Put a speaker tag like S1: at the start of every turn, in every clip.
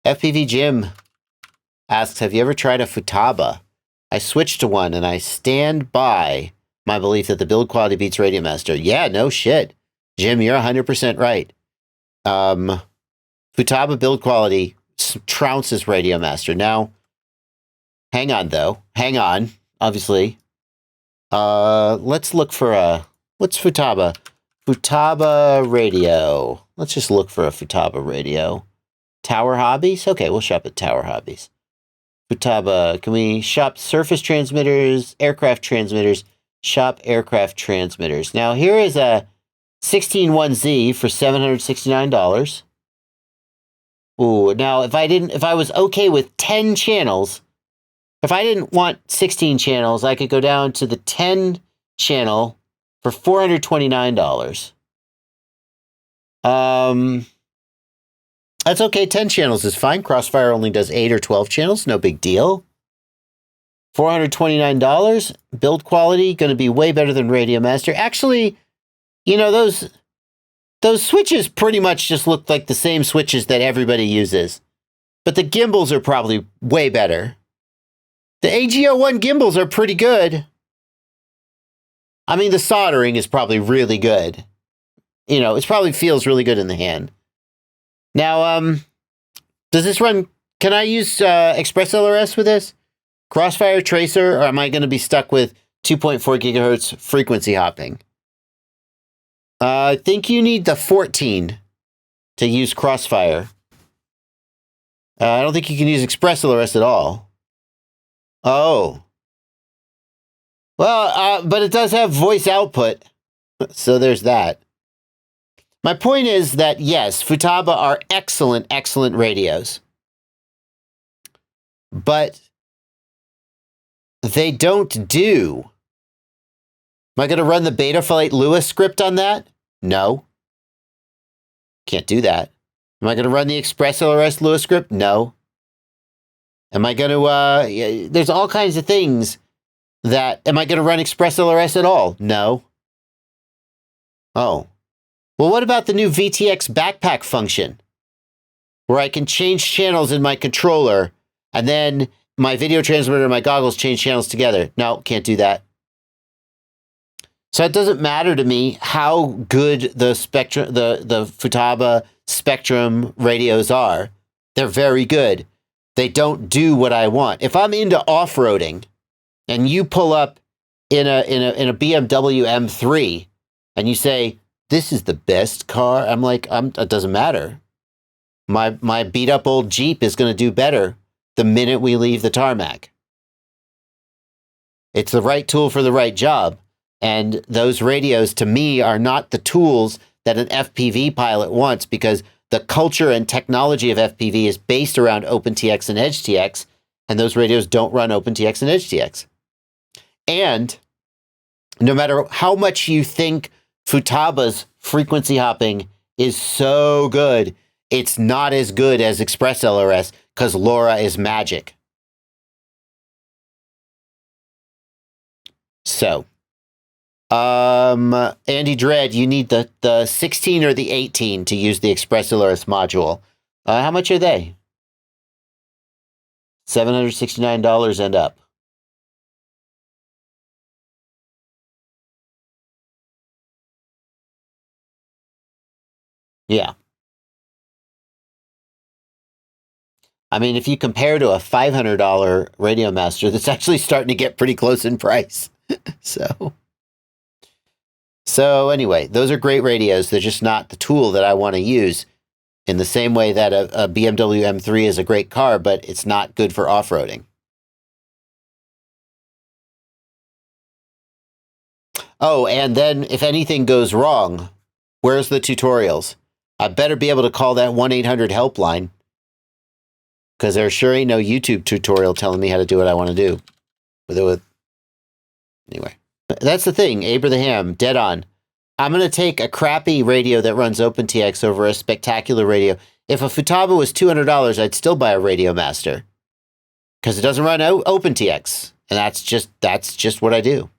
S1: FPV Jim asks, have you ever tried a Futaba? I switched to one, and I stand by my belief that the build quality beats Radio Master. Yeah, no shit. Jim, you're 100% right. Futaba build quality trounces Radio Master. Now, hang on, though. Hang on, obviously. Let's look for what's Futaba? Futaba radio. Let's just look for a Futaba radio. Tower Hobbies? Okay, we'll shop at Tower Hobbies. Futaba, can we shop surface transmitters, aircraft transmitters, shop aircraft transmitters. Now, here is a 161Z for $769. Ooh, now if I was okay with 10 channels, if I didn't want 16 channels, I could go down to the 10 channel for $429. That's okay. 10 channels is fine. Crossfire only does 8 or 12 channels. No big deal. $429. Build quality going to be way better than Radio Master. Actually, you know, those switches pretty much just look like the same switches that everybody uses. But the gimbals are probably way better. The AGO1 gimbals are pretty good. I mean, the soldering is probably really good. You know, it probably feels really good in the hand. Now, does this run... Can I use Express LRS with this? Crossfire Tracer, or am I going to be stuck with 2.4 gigahertz frequency hopping? I think you need the 14 to use Crossfire. I don't think you can use Express LRS at all. Oh. Well, but it does have voice output, so there's that. My point is that, yes, Futaba are excellent, excellent radios. But they don't do... Am I going to run the Betaflight Lewis script on that? No. Can't do that. Am I going to run the Express LRS Lewis script? No. Am I going to... there's all kinds of things that... Am I going to run Express LRS at all? No. Oh. Well, what about the new VTX backpack function? Where I can change channels in my controller, and then my video transmitter and my goggles change channels together. No, can't do that. So it doesn't matter to me how good the Spectrum, the Futaba Spectrum radios are. They're very good. They don't do what I want. If I'm into off-roading, and you pull up in a BMW M3, and you say, "This is the best car," I'm like, it doesn't matter. My beat up old Jeep is going to do better the minute we leave the tarmac. It's the right tool for the right job. And those radios, to me, are not the tools that an FPV pilot wants, because the culture and technology of FPV is based around OpenTX and EdgeTX, and those radios don't run OpenTX and EdgeTX. And no matter how much you think Futaba's frequency hopping is so good, it's not as good as Express LRS, because LoRa is magic. So... Andy Dredd, you need the 16 or the 18 to use the Express LRS module. How much are they? $769 and up. Yeah. I mean, if you compare to a $500 Radio Master, that's actually starting to get pretty close in price. So anyway, those are great radios. They're just not the tool that I want to use, in the same way that a BMW M3 is a great car, but it's not good for off-roading. Oh, and then if anything goes wrong, where's the tutorials? I better be able to call that 1-800 helpline, because there sure ain't no YouTube tutorial telling me how to do what I want to do. Anyway. That's the thing, Aber the Ham, dead on. I'm going to take a crappy radio that runs OpenTX over a spectacular radio. If a Futaba was $200, I'd still buy a Radio Master, because it doesn't run OpenTX, and that's just what I do.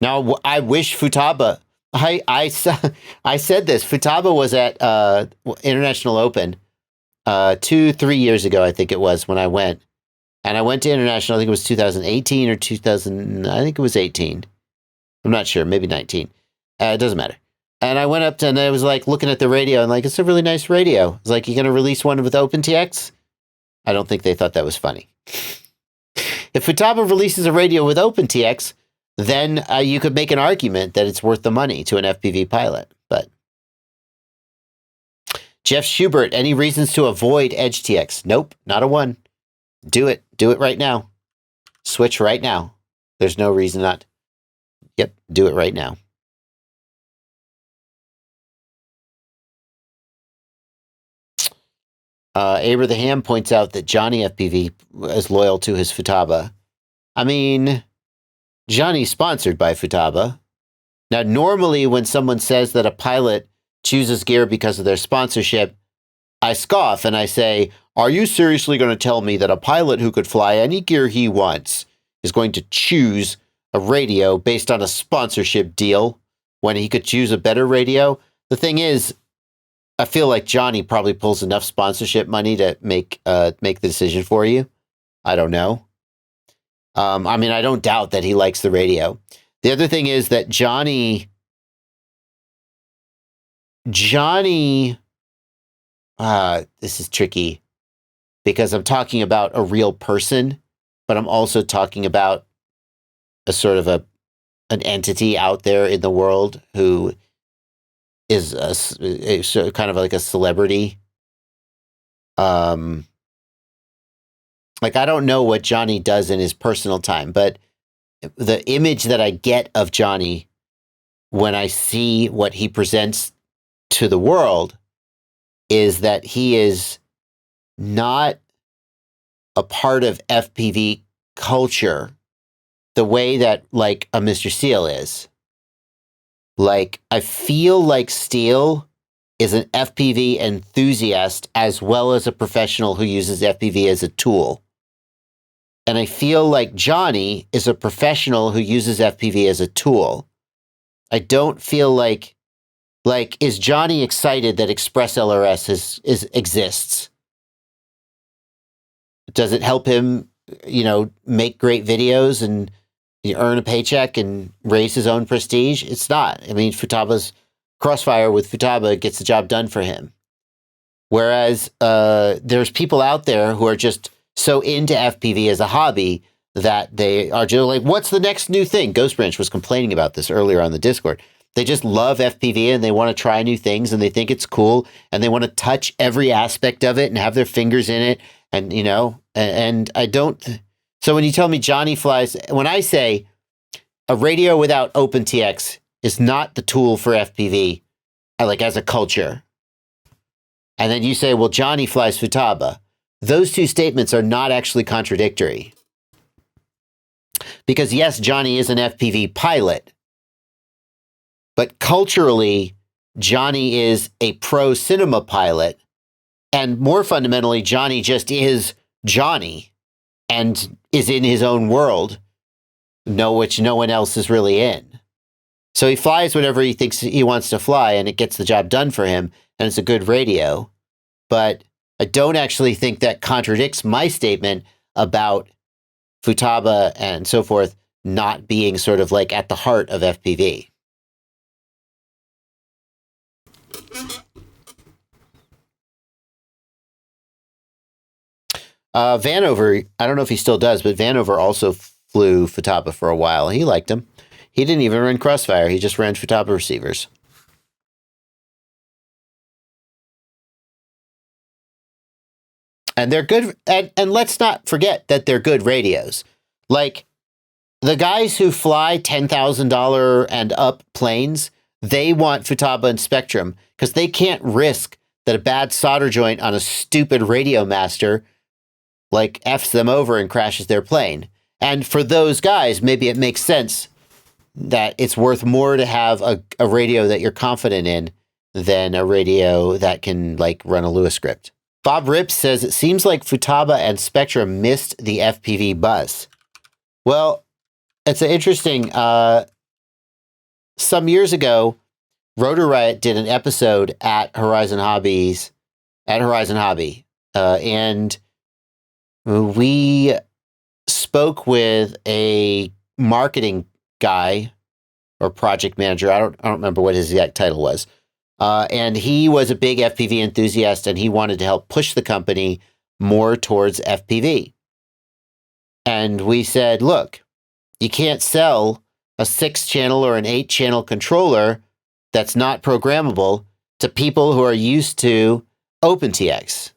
S1: Now, I wish Futaba I said this. Futaba was at International Open 2-3 years ago, I think it was, when I went. And I went to International, I think it was 2018 or 2000, I think it was 18. I'm not sure, maybe 19. It doesn't matter. And I went up to, and I was like looking at the radio and like, it's a really nice radio. It's like, you going to release one with OpenTX? I don't think they thought that was funny. If Futaba releases a radio with OpenTX, then you could make an argument that it's worth the money to an FPV pilot. But Jeff Schubert, any reasons to avoid EdgeTX? Nope, not a one. Do it. Do it right now. Switch right now. There's no reason not. Yep, do it right now. Aber the Ham points out that Johnny FPV is loyal to his Futaba. I mean, Johnny's sponsored by Futaba. Now, normally when someone says that a pilot chooses gear because of their sponsorship, I scoff and I say, are you seriously going to tell me that a pilot who could fly any gear he wants is going to choose a radio based on a sponsorship deal when he could choose a better radio? The thing is, I feel like Johnny probably pulls enough sponsorship money to make the decision for you. I don't know. I mean, I don't doubt that he likes the radio. The other thing is that Johnny, this is tricky because I'm talking about a real person, but I'm also talking about a sort of an entity out there in the world who is a kind of like a celebrity. Like, I don't know what Johnny does in his personal time, but the image that I get of Johnny when I see what he presents to the world is that he is not a part of FPV culture the way that, like, a Mr. Steele is. Like, I feel like Steele is an FPV enthusiast as well as a professional who uses FPV as a tool. And I feel like Johnny is a professional who uses FPV as a tool. I don't feel like, is Johnny excited that Express LRS exists? Does it help him, make great videos and earn a paycheck and raise his own prestige? It's not. I mean, Futaba's Crossfire with Futaba gets the job done for him. Whereas there's people out there who are just so into FPV as a hobby that they are just like, what's the next new thing? Ghost Branch was complaining about this earlier on the Discord. They just love FPV and they want to try new things and they think it's cool and they want to touch every aspect of it and have their fingers in it. And, and I don't. So when you tell me Johnny flies, when I say a radio without OpenTX is not the tool for FPV, like as a culture, and then you say, well, Johnny flies Futaba, those two statements are not actually contradictory. Because yes, Johnny is an FPV pilot, but culturally, Johnny is a pro cinema pilot, and more fundamentally, Johnny just is Johnny and is in his own world, which no one else is really in. So he flies whatever he thinks he wants to fly, and it gets the job done for him, and it's a good radio. But I don't actually think that contradicts my statement about Futaba and so forth not being sort of like at the heart of FPV. Vanover, I don't know if he still does, but Vanover also flew Futaba for a while. He liked him. He didn't even run Crossfire. He just ran Futaba receivers. And they're good. And let's not forget that they're good radios. Like, the guys who fly $10,000 and up planes, they want Futaba and Spectrum because they can't risk that a bad solder joint on a stupid Radio Master like F's them over and crashes their plane. And for those guys, maybe it makes sense that it's worth more to have a radio that you're confident in than a radio that can like run a Lewis script. Bob Rips says, it seems like Futaba and Spectrum missed the FPV buzz. Well, it's an interesting, some years ago, Rotor Riot did an episode at Horizon Hobby, and we spoke with a marketing guy or project manager. I don't remember what his exact title was. And he was a big FPV enthusiast, and he wanted to help push the company more towards FPV. And we said, look, you can't sell a 6-channel or an 8-channel controller that's not programmable to people who are used to OpenTX.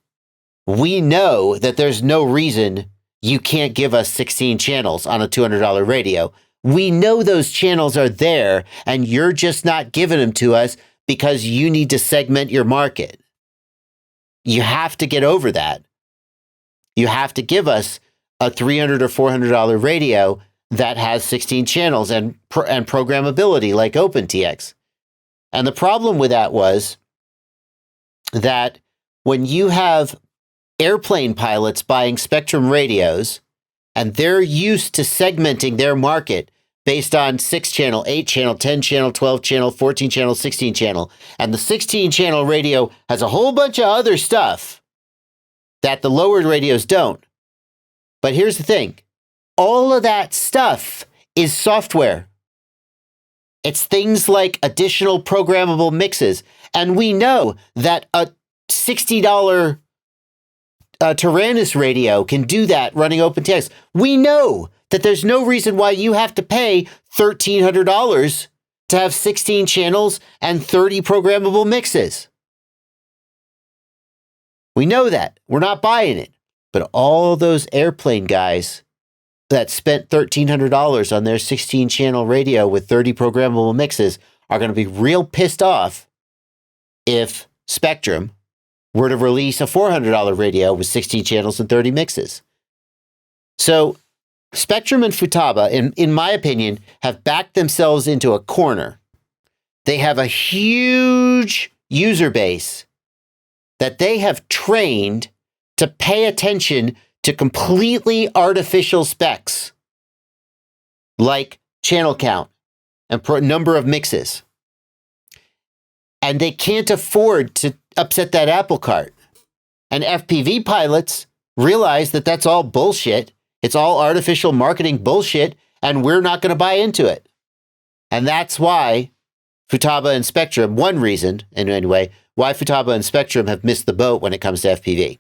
S1: We know that there's no reason you can't give us 16 channels on a $200 radio. We know those channels are there, and you're just not giving them to us because you need to segment your market. You have to get over that. You have to give us a $300 or $400 radio that has 16 channels and programmability like OpenTX. And the problem with that was that when you have airplane pilots buying Spectrum radios and they're used to segmenting their market based on 6-channel, 8-channel, 10-channel, 12-channel, 14-channel, 16-channel, and the 16-channel radio has a whole bunch of other stuff that the lowered radios don't. But here's the thing. All of that stuff is software. It's things like additional programmable mixes. And we know that a $60 Tyrannus radio can do that running OpenTX. We know that there's no reason why you have to pay $1,300 to have 16 channels and 30 programmable mixes. We know that. We're not buying it. But all those airplane guys that spent $1,300 on their 16-channel radio with 30 programmable mixes are going to be real pissed off if Spectrum were to release a $400 radio with 16 channels and 30 mixes. So Spectrum and Futaba, in my opinion, have backed themselves into a corner. They have a huge user base that they have trained to pay attention to completely artificial specs like channel count and number of mixes. And they can't afford to upset that apple cart. And FPV pilots realize that that's all bullshit. It's all artificial marketing bullshit, and we're not going to buy into it. And that's why Futaba and Spectrum, one reason, anyway, why Futaba and Spectrum have missed the boat when it comes to FPV.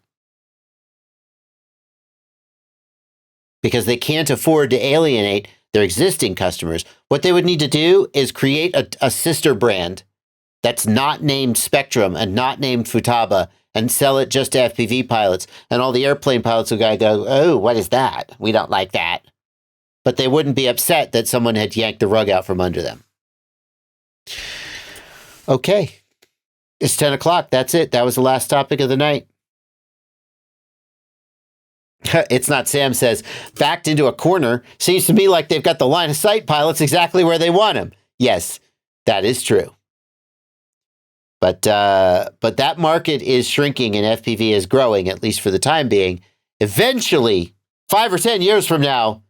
S1: Because they can't afford to alienate their existing customers. What they would need to do is create a sister brand that's not named Spectrum and not named Futaba and sell it just to FPV pilots. And all the airplane pilots will go, oh, what is that? We don't like that. But they wouldn't be upset that someone had yanked the rug out from under them. Okay. It's 10 o'clock. That's it. That was the last topic of the night. It's not Sam says, backed into a corner. Seems to me like they've got the line of sight pilots exactly where they want them. Yes, that is true. But that market is shrinking and FPV is growing, at least for the time being. Eventually, 5 or 10 years from now,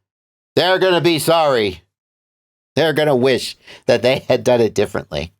S1: they're going to be sorry. They're going to wish that they had done it differently.